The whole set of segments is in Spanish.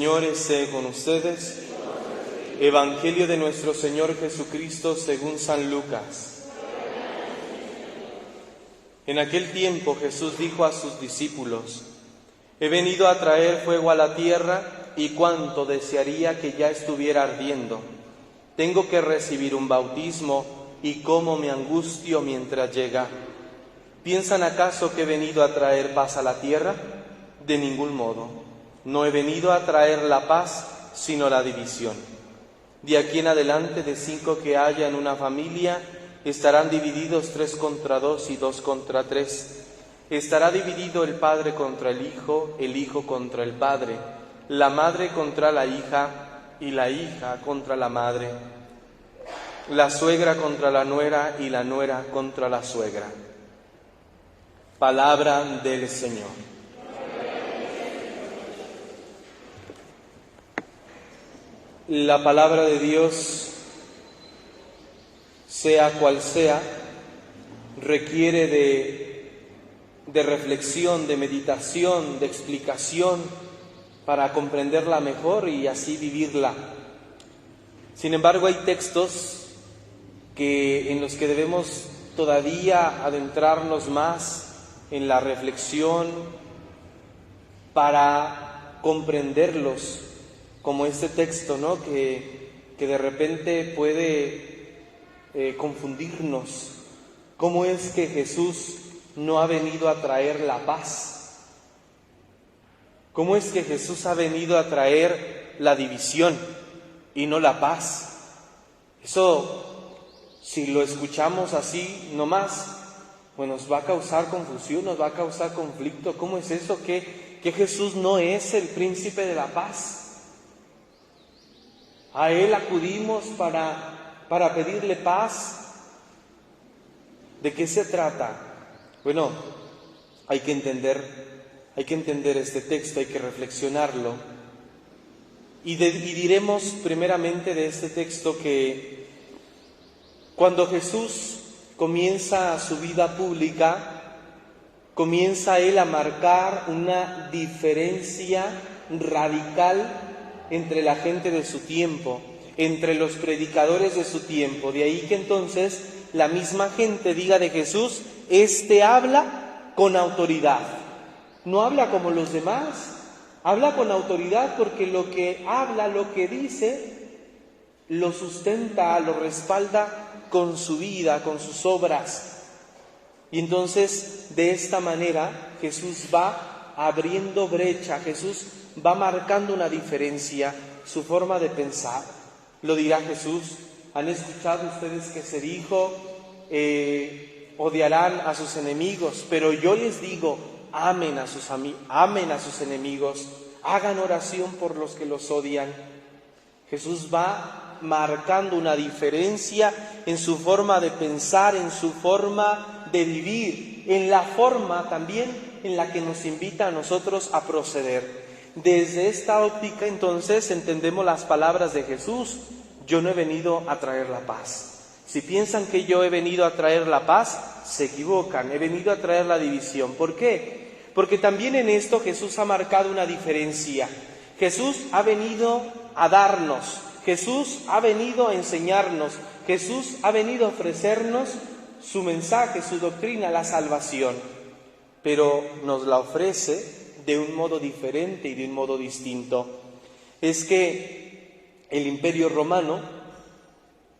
Señor esté con ustedes. Evangelio de nuestro Señor Jesucristo según San Lucas. En aquel tiempo Jesús dijo a sus discípulos: He venido a traer fuego a la tierra, y cuánto desearía que ya estuviera ardiendo. Tengo que recibir un bautismo, y cómo me angustio mientras llega. ¿Piensan acaso que he venido a traer paz a la tierra? De ningún modo. No he venido a traer la paz, sino la división. De aquí en adelante, de 5 que haya en una familia, estarán divididos 3 contra 2 y 2 contra 3. Estará dividido el padre contra el hijo contra el padre, la madre contra la hija y la hija contra la madre, la suegra contra la nuera y la nuera contra la suegra. Palabra del Señor. La palabra de Dios, sea cual sea, requiere de reflexión, de meditación, de explicación para comprenderla mejor y así vivirla. Sin embargo, hay textos en los que debemos todavía adentrarnos más en la reflexión para comprenderlos, como este texto, ¿no? Que de repente puede confundirnos. ¿Cómo es que Jesús no ha venido a traer la paz? ¿Cómo es que Jesús ha venido a traer la división y no la paz? Eso, si lo escuchamos así nomás, pues nos va a causar confusión, nos va a causar conflicto. ¿Cómo es eso? Que Jesús no es el príncipe de la paz. A Él acudimos para pedirle paz. ¿De qué se trata? Bueno, hay que entender este texto, hay que reflexionarlo. Y diremos primeramente de este texto que cuando Jesús comienza su vida pública, comienza Él a marcar una diferencia radical entre la gente de su tiempo, entre los predicadores de su tiempo. De ahí que entonces la misma gente diga de Jesús: Este habla con autoridad. No habla como los demás, habla con autoridad porque lo que habla, lo que dice, lo sustenta, lo respalda con su vida, con sus obras. Y entonces, de esta manera, Jesús va abriendo brecha, Jesús va marcando una diferencia, su forma de pensar. Lo dirá Jesús: ¿han escuchado ustedes que se dijo, odiarán a sus enemigos? Pero yo les digo, amen a sus enemigos, hagan oración por los que los odian. Jesús va marcando una diferencia en su forma de pensar, en su forma de vivir, en la forma también en la que nos invita a nosotros a proceder. Desde esta óptica, entonces, entendemos las palabras de Jesús: Yo no he venido a traer la paz. Si piensan que yo he venido a traer la paz, se equivocan. He venido a traer la división. ¿Por qué? Porque también en esto Jesús ha marcado una diferencia. Jesús ha venido a darnos, Jesús ha venido a enseñarnos, Jesús ha venido a ofrecernos su mensaje, su doctrina, la salvación. Pero nos la ofrece de un modo diferente y de un modo distinto. Es que el Imperio Romano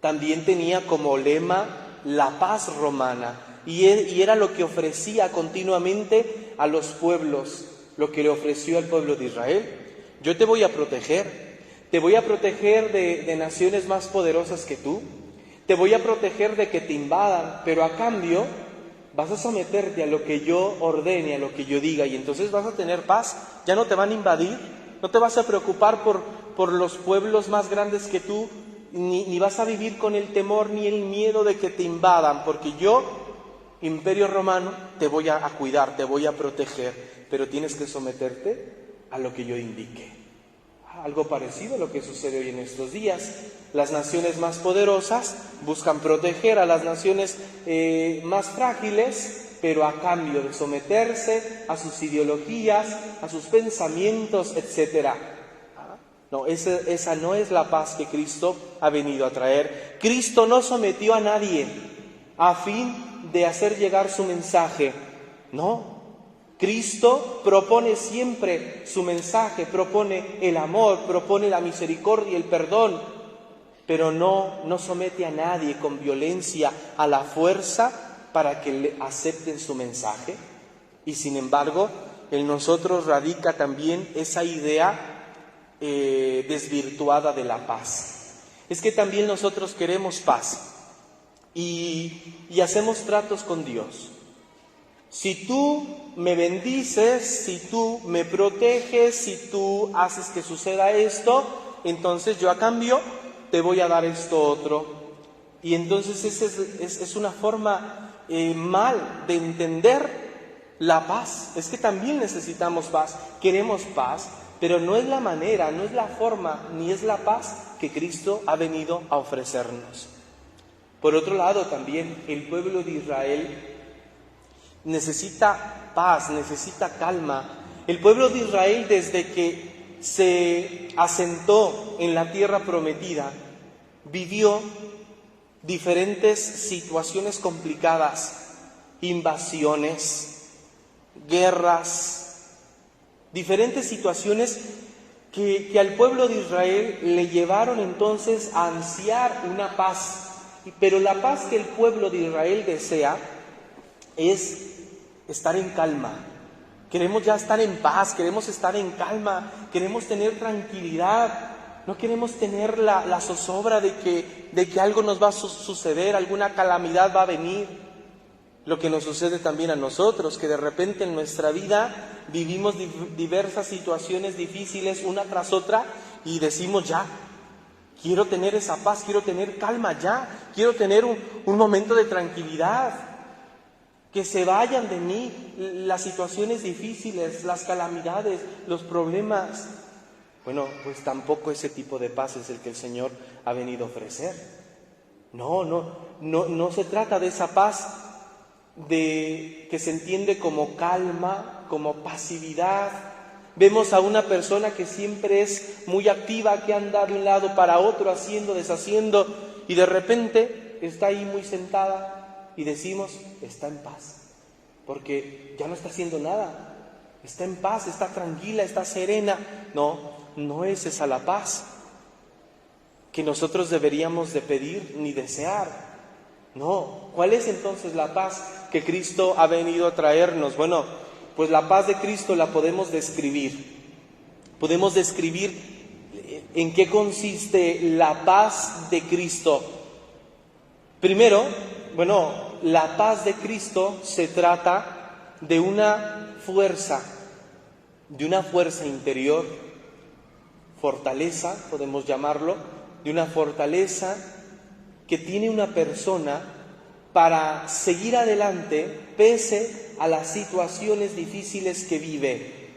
también tenía como lema la paz romana, y era lo que ofrecía continuamente a los pueblos, lo que le ofreció al pueblo de Israel. Yo te voy a proteger de naciones más poderosas que tú, te voy a proteger de que te invadan, pero a cambio vas a someterte a lo que yo ordene, a lo que yo diga, y entonces vas a tener paz. Ya no te van a invadir, no te vas a preocupar por los pueblos más grandes que tú, ni vas a vivir con el temor ni el miedo de que te invadan, porque yo, Imperio Romano, te voy a cuidar, te voy a proteger, pero tienes que someterte a lo que yo indique. Algo parecido a lo que sucede hoy en estos días. Las naciones más poderosas buscan proteger a las naciones más frágiles, pero a cambio de someterse a sus ideologías, a sus pensamientos, etc. No, esa no es la paz que Cristo ha venido a traer. Cristo no sometió a nadie a fin de hacer llegar su mensaje. No, Cristo propone siempre su mensaje, propone el amor, propone la misericordia, el perdón, pero no somete a nadie con violencia, a la fuerza, para que le acepten su mensaje. Y sin embargo, en nosotros radica también esa idea desvirtuada de la paz. Es que también nosotros queremos paz y hacemos tratos con Dios. Si tú me bendices, si tú me proteges, si tú haces que suceda esto, entonces yo a cambio te voy a dar esto otro. Y entonces esa es una forma mal de entender la paz. Es que también necesitamos paz, queremos paz, pero no es la manera, no es la forma, ni es la paz que Cristo ha venido a ofrecernos. Por otro lado, también el pueblo de Israel necesita paz, necesita calma. El pueblo de Israel, desde que se asentó en la tierra prometida, vivió diferentes situaciones complicadas, invasiones, guerras, diferentes situaciones que al pueblo de Israel le llevaron entonces a ansiar una paz. Pero la paz que el pueblo de Israel desea es estar en calma. Queremos ya estar en paz, queremos estar en calma, queremos tener tranquilidad. No queremos tener la zozobra de que algo nos va a suceder, alguna calamidad va a venir. Lo que nos sucede también a nosotros, que de repente en nuestra vida vivimos diversas situaciones difíciles una tras otra y decimos ya, quiero tener esa paz, quiero tener calma ya, quiero tener un momento de tranquilidad, que se vayan de mí las situaciones difíciles, las calamidades, los problemas. Bueno, pues tampoco ese tipo de paz es el que el Señor ha venido a ofrecer. No se trata de esa paz que se entiende como calma, como pasividad. Vemos a una persona que siempre es muy activa, que anda de un lado para otro, haciendo, deshaciendo, y de repente está ahí muy sentada y decimos, está en paz, porque ya no está haciendo nada, está en paz, está tranquila, está serena. No es esa la paz que nosotros deberíamos de pedir ni desear. No, ¿cuál es entonces la paz que Cristo ha venido a traernos? Bueno, pues la paz de Cristo la podemos describir. Podemos describir en qué consiste la paz de Cristo. Primero, la paz de Cristo se trata de una fuerza interior, fortaleza, podemos llamarlo, de una fortaleza que tiene una persona para seguir adelante pese a las situaciones difíciles que vive.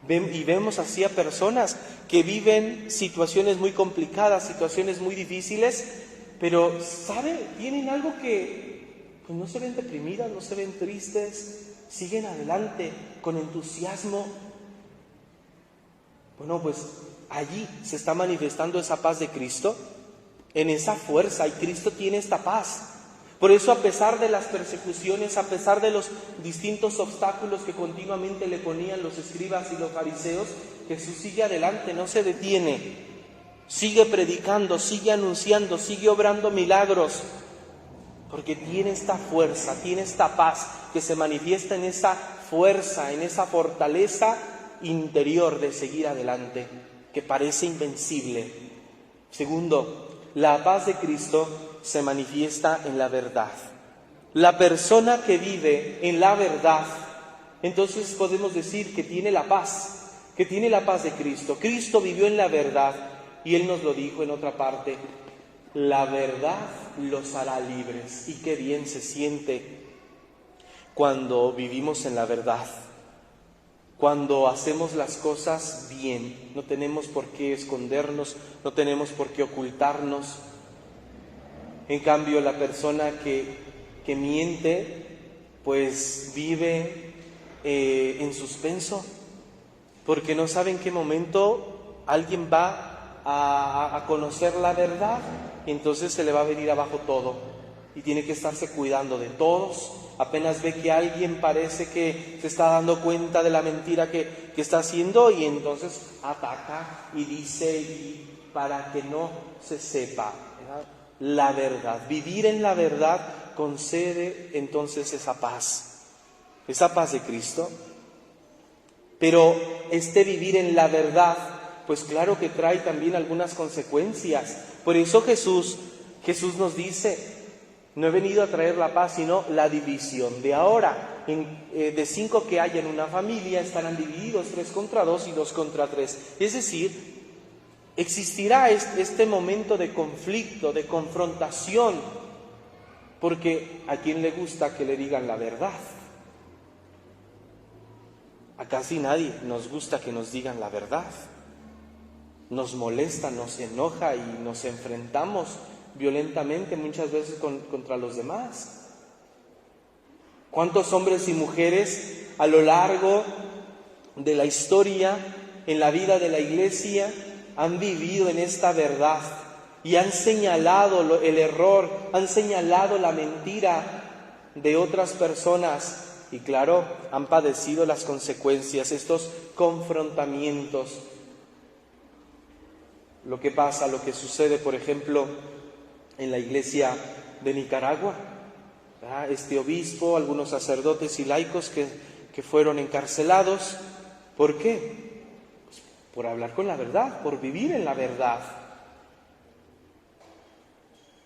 Y vemos así a personas que viven situaciones muy complicadas, situaciones muy difíciles, pero, tienen algo que pues no se ven deprimidas, no se ven tristes, siguen adelante con entusiasmo. Bueno, pues allí se está manifestando esa paz de Cristo, en esa fuerza, y Cristo tiene esta paz. Por eso, a pesar de las persecuciones, a pesar de los distintos obstáculos que continuamente le ponían los escribas y los fariseos, Jesús sigue adelante, no se detiene, sigue predicando, sigue anunciando, sigue obrando milagros, porque tiene esta fuerza, tiene esta paz que se manifiesta en esa fuerza, en esa fortaleza interior de seguir adelante, que parece invencible. Segundo, la paz de Cristo se manifiesta en la verdad. La persona que vive en la verdad, entonces podemos decir que tiene la paz de Cristo. Cristo vivió en la verdad y Él nos lo dijo en otra parte: la verdad los hará libres. Y qué bien se siente cuando vivimos en la verdad, cuando hacemos las cosas bien. No tenemos por qué escondernos, no tenemos por qué ocultarnos. En cambio, la persona que miente, pues vive en suspenso, porque no sabe en qué momento alguien va a conocer la verdad, y entonces se le va a venir abajo todo y tiene que estarse cuidando de todos. Apenas ve que alguien parece que se está dando cuenta de la mentira que está haciendo, y entonces ataca y dice, y para que no se sepa, ¿verdad?, la verdad. Vivir en la verdad concede entonces esa paz de Cristo. Pero este vivir en la verdad, pues claro que trae también algunas consecuencias. Por eso Jesús nos dice: no he venido a traer la paz, sino la división. De ahora, de 5 que hay en una familia, estarán divididos 3 contra 2 y 2 contra 3. Es decir, existirá este momento de conflicto, de confrontación, porque ¿a quién le gusta que le digan la verdad? A casi nadie nos gusta que nos digan la verdad. Nos molesta, nos enoja y nos enfrentamos violentamente muchas veces contra los demás. ¿Cuántos hombres y mujeres a lo largo de la historia, en la vida de la Iglesia, han vivido en esta verdad y han señalado el error, han señalado la mentira de otras personas? Y claro, han padecido las consecuencias, estos confrontamientos. Lo que pasa, lo que sucede, por ejemplo, en la Iglesia de Nicaragua, ¿verdad? Este obispo, algunos sacerdotes y laicos que fueron encarcelados. ¿Por qué? Pues por hablar con la verdad, por vivir en la verdad.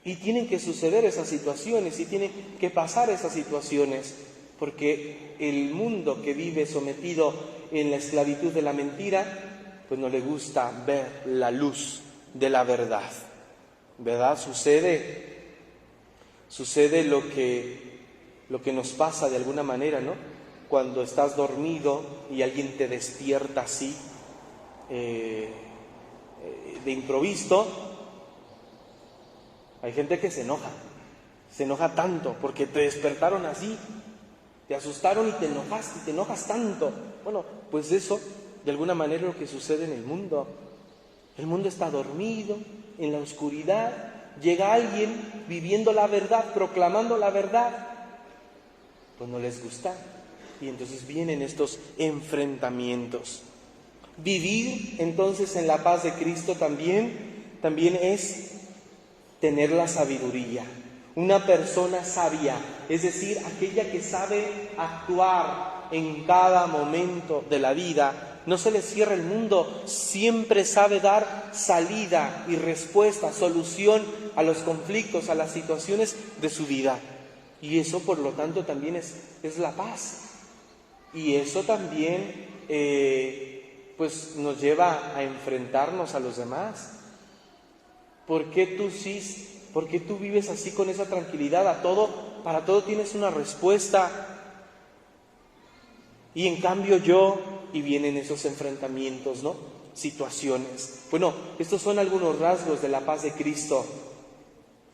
Y tienen que suceder esas situaciones, y tienen que pasar esas situaciones, porque el mundo que vive sometido en la esclavitud de la mentira, pues no le gusta ver la luz de la verdad, ¿verdad? Sucede lo que nos pasa de alguna manera, ¿no? Cuando estás dormido y alguien te despierta así, de improviso. Hay gente que se enoja tanto porque te despertaron así, te asustaron y te enojas tanto. Bueno, pues eso, de alguna manera, es lo que sucede en el mundo. El mundo está dormido, en la oscuridad. Llega alguien viviendo la verdad, proclamando la verdad. Pues no les gusta. Y entonces vienen estos enfrentamientos. Vivir entonces en la paz de Cristo también es tener la sabiduría. Una persona sabia, es decir, aquella que sabe actuar en cada momento de la vida. No se le cierra el mundo, siempre sabe dar salida y respuesta, solución a los conflictos, a las situaciones de su vida. Y eso, por lo tanto, también es la paz. Y eso también pues nos lleva a enfrentarnos a los demás. ¿Por qué tú vives así con esa tranquilidad? Para todo tienes una respuesta. Y en cambio y vienen esos enfrentamientos, ¿no? Situaciones. Bueno, estos son algunos rasgos de la paz de Cristo.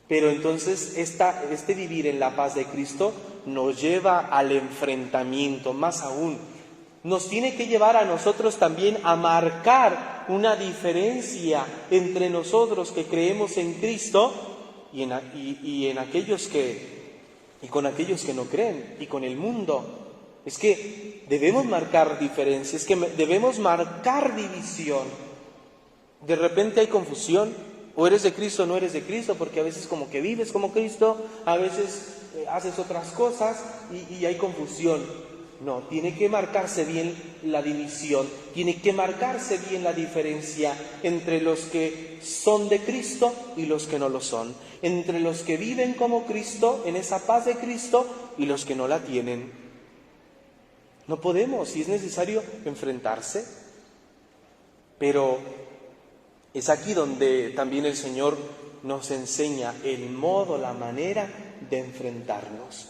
Pero entonces este vivir en la paz de Cristo nos lleva al enfrentamiento, más aún. Nos tiene que llevar a nosotros también a marcar una diferencia entre nosotros que creemos en Cristo y con aquellos que no creen, y con el mundo. Es que debemos marcar diferencias, es que debemos marcar división. De repente hay confusión, o eres de Cristo o no eres de Cristo, porque a veces como que vives como Cristo, a veces haces otras cosas y hay confusión. No, tiene que marcarse bien la división, tiene que marcarse bien la diferencia entre los que son de Cristo y los que no lo son, entre los que viven como Cristo, en esa paz de Cristo, y los que no la tienen. No podemos, si es necesario, enfrentarse. Pero es aquí donde también el Señor nos enseña el modo, la manera de enfrentarnos.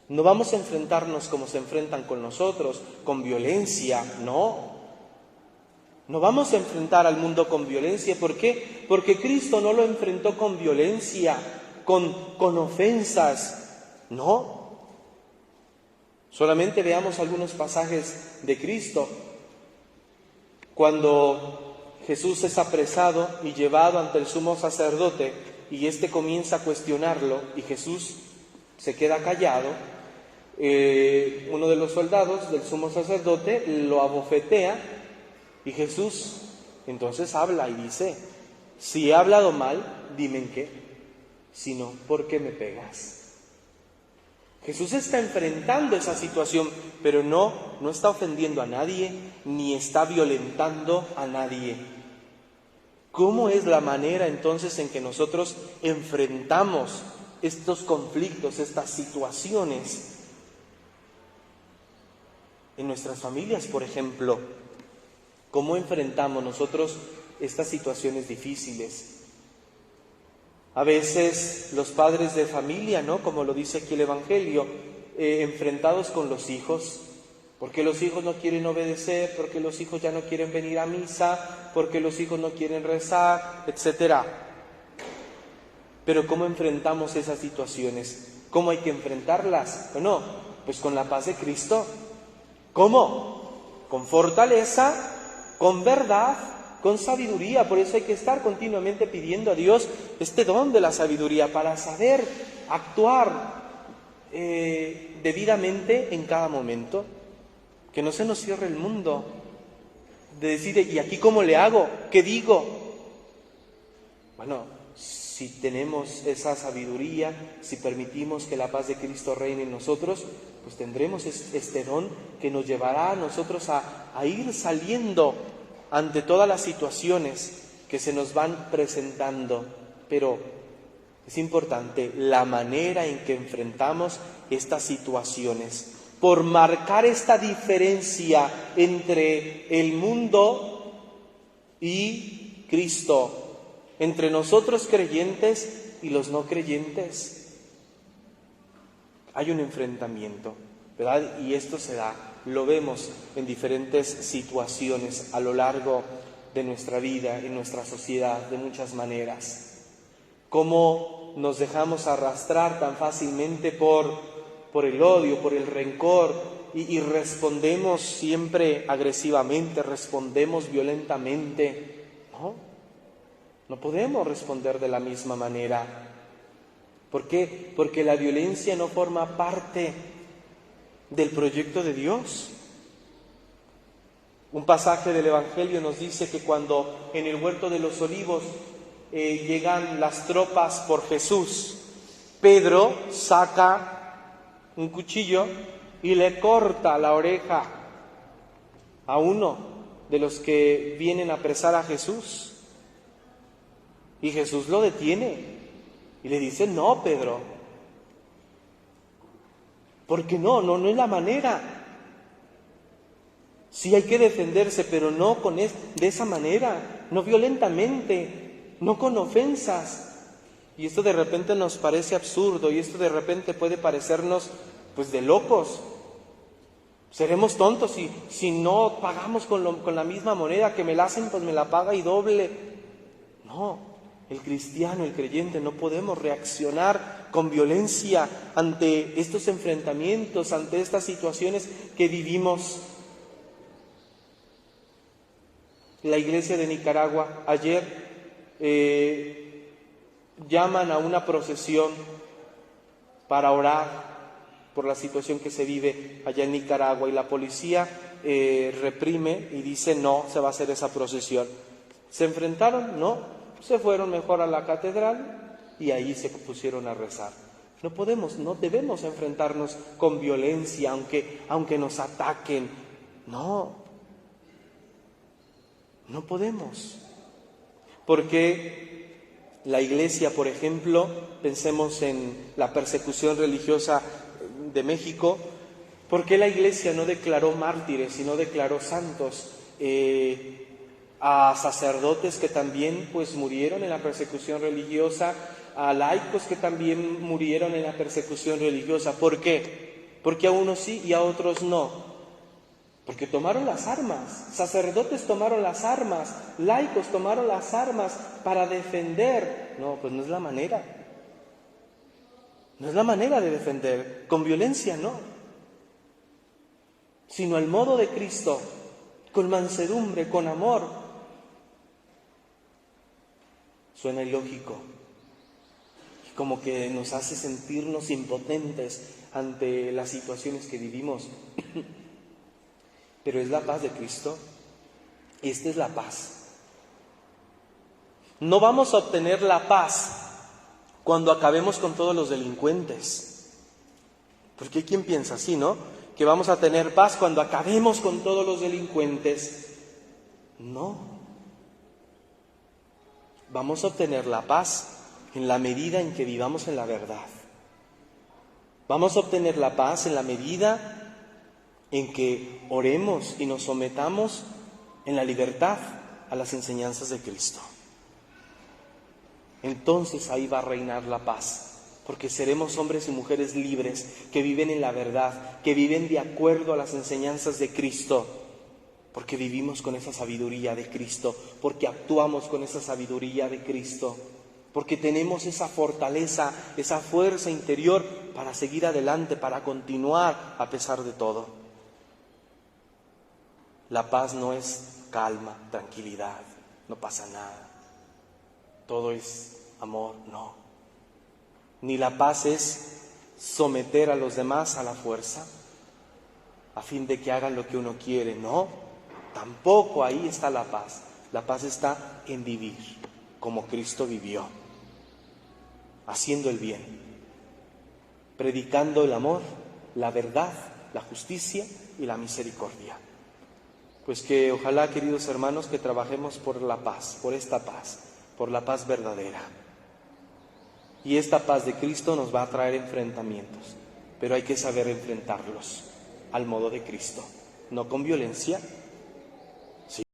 No vamos a enfrentarnos como se enfrentan con nosotros, con violencia, no. No vamos a enfrentar al mundo con violencia. ¿Por qué? Porque Cristo no lo enfrentó con violencia, con ofensas, no. Solamente veamos algunos pasajes de Cristo. Cuando Jesús es apresado y llevado ante el sumo sacerdote y éste comienza a cuestionarlo y Jesús se queda callado, uno de los soldados del sumo sacerdote lo abofetea y Jesús entonces habla y dice: si he hablado mal, dime en qué, si no, ¿por qué me pegas? Jesús está enfrentando esa situación, pero no está ofendiendo a nadie, ni está violentando a nadie. ¿Cómo es la manera entonces en que nosotros enfrentamos estos conflictos, estas situaciones? En nuestras familias, por ejemplo, ¿cómo enfrentamos nosotros estas situaciones difíciles? A veces los padres de familia, ¿no?, como lo dice aquí el Evangelio, enfrentados con los hijos, porque los hijos no quieren obedecer, porque los hijos ya no quieren venir a misa, porque los hijos no quieren rezar, etc. Pero ¿cómo enfrentamos esas situaciones? ¿Cómo hay que enfrentarlas? Bueno, pues con la paz de Cristo. ¿Cómo? Con fortaleza, con verdad, con sabiduría. Por eso hay que estar continuamente pidiendo a Dios este don de la sabiduría para saber actuar debidamente en cada momento. Que no se nos cierre el mundo de decir: ¿y aquí cómo le hago? ¿Qué digo? Bueno, si tenemos esa sabiduría, si permitimos que la paz de Cristo reine en nosotros, pues tendremos este don que nos llevará a nosotros a ir saliendo ante todas las situaciones que se nos van presentando. Pero es importante la manera en que enfrentamos estas situaciones, por marcar esta diferencia entre el mundo y Cristo, entre nosotros creyentes y los no creyentes. Hay un enfrentamiento, ¿verdad? Y esto se da, lo vemos en diferentes situaciones a lo largo de nuestra vida, en nuestra sociedad, de muchas maneras. Cómo nos dejamos arrastrar tan fácilmente por el odio, por el rencor, y respondemos siempre agresivamente, respondemos violentamente. No podemos responder de la misma manera. ¿Por qué? Porque la violencia no forma parte del proyecto de Dios. Un pasaje del Evangelio nos dice que cuando en el huerto de los Olivos llegan las tropas por Jesús, Pedro saca un cuchillo y le corta la oreja a uno de los que vienen a apresar a Jesús. Y Jesús lo detiene y le dice: no, Pedro, porque no es la manera. Sí hay que defenderse, pero no de esa manera, no violentamente, no con ofensas. Y esto de repente nos parece absurdo, y esto de repente puede parecernos pues de locos. Seremos tontos si no pagamos con la misma moneda que me la hacen, pues me la paga y doble. No, el cristiano, el creyente, no podemos reaccionar con violencia ante estos enfrentamientos, ante estas situaciones que vivimos. La Iglesia de Nicaragua ayer llaman a una procesión para orar por la situación que se vive allá en Nicaragua, y la policía reprime y dice: no se va a hacer esa procesión. ¿Se enfrentaron? No, se fueron mejor a la catedral y ahí se pusieron a rezar. No debemos enfrentarnos con violencia, aunque nos ataquen. No podemos. Porque la Iglesia, por ejemplo, pensemos en la persecución religiosa de México, ¿por qué la Iglesia no declaró mártires, sino declaró santos a sacerdotes que también pues murieron en la persecución religiosa, a laicos que también murieron en la persecución religiosa? ¿Por qué? Porque a unos sí y a otros no. Porque tomaron las armas, sacerdotes tomaron las armas, laicos tomaron las armas para defender. No, pues no es la manera. No es la manera de defender, con violencia no, sino al modo de Cristo, con mansedumbre, con amor. Suena ilógico, y como que nos hace sentirnos impotentes ante las situaciones que vivimos. Pero es la paz de Cristo. Esta es la paz. No vamos a obtener la paz cuando acabemos con todos los delincuentes. Porque hay quien piensa así, ¿no? Que vamos a tener paz cuando acabemos con todos los delincuentes. No. Vamos a obtener la paz en la medida en que vivamos en la verdad. Vamos a obtener la paz en la medida en que oremos y nos sometamos en la libertad a las enseñanzas de Cristo. Entonces ahí va a reinar la paz, porque seremos hombres y mujeres libres, que viven en la verdad, que viven de acuerdo a las enseñanzas de Cristo, porque vivimos con esa sabiduría de Cristo, porque actuamos con esa sabiduría de Cristo, porque tenemos esa fortaleza, esa fuerza interior para seguir adelante, para continuar a pesar de todo. La paz no es calma, tranquilidad, no pasa nada. Todo es amor, no. Ni la paz es someter a los demás a la fuerza, a fin de que hagan lo que uno quiere, no. Tampoco ahí está la paz. La paz está en vivir como Cristo vivió, haciendo el bien, predicando el amor, la verdad, la justicia y la misericordia. Pues que ojalá, queridos hermanos, que trabajemos por la paz, por esta paz, por la paz verdadera. Y esta paz de Cristo nos va a traer enfrentamientos, pero hay que saber enfrentarlos al modo de Cristo, no con violencia,